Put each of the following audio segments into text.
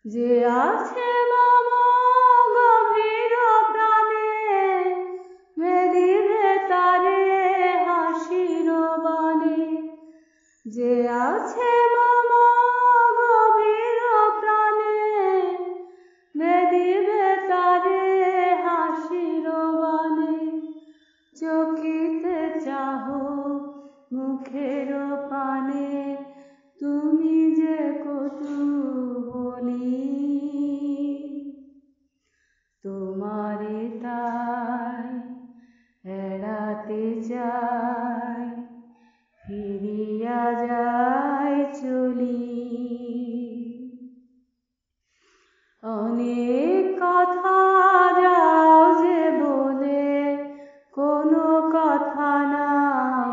যে আছে মম গভীর প্রাণে, মেলিবে তারে হাসির বাণে। যে আছে মম গভীর প্রাণে, মেলিবে তারে হাসির বাণে। চকিতে চাহো মুখের পানে, তুমি যে কৌতূহলী। তোমারে তাই এড়াতে চাই, ফিরিয়া যাই চলি। অনেক কথা যাও যে বলে, কোনো কথা না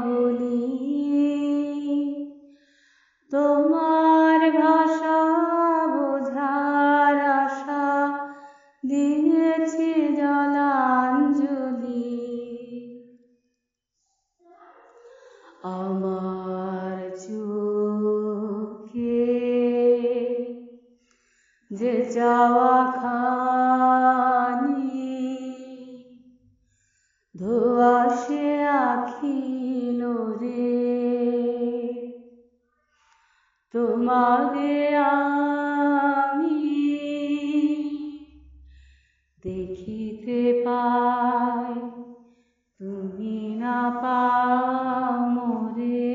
বলি। তোমার ভাষা বোঝার আশা, দিয়েছি জলাঞ্জলি। আমার চোখে যে চাওয়া খানি, ধোঁয়াশে আখিল রে। তোমারে আমি দেখিতে পাই, তুমি না পাও মোরে।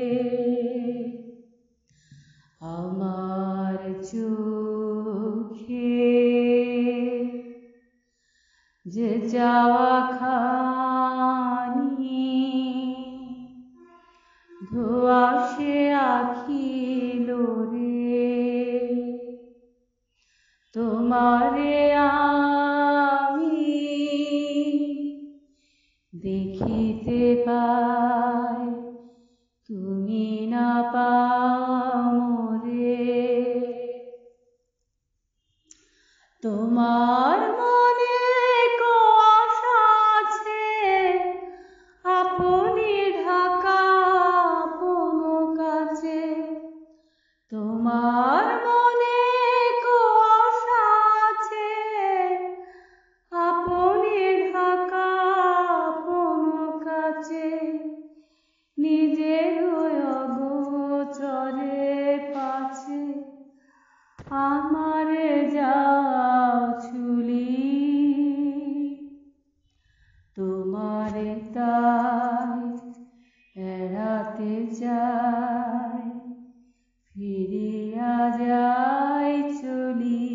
আমার চোখে যে চাওয়া খানি, ধোঁয়াশে আখিল রে। তোমারে আমি দেখিতে পাই, তুমি না পাও মোরে। তোমার মনে কুয়াশা আছে, আপনি ঢাকা আপন কাছে। তোমার মনে কুয়াশা আছে, আপনি ঢাকা আপন কাছে। নিজের অগোচরে পাছে আমারে যাও ছুলি। তোমারে তাই এড়াতে চাই, ফিরিয়া যাই চলি।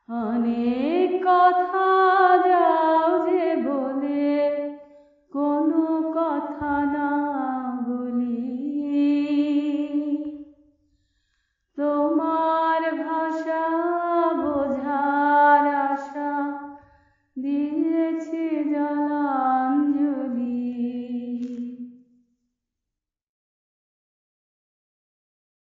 অনেক কথা যাও যে বলে, কোনো কথা না বলি। তোমার ভাষা বোঝার আশা, দিয়েছি জলা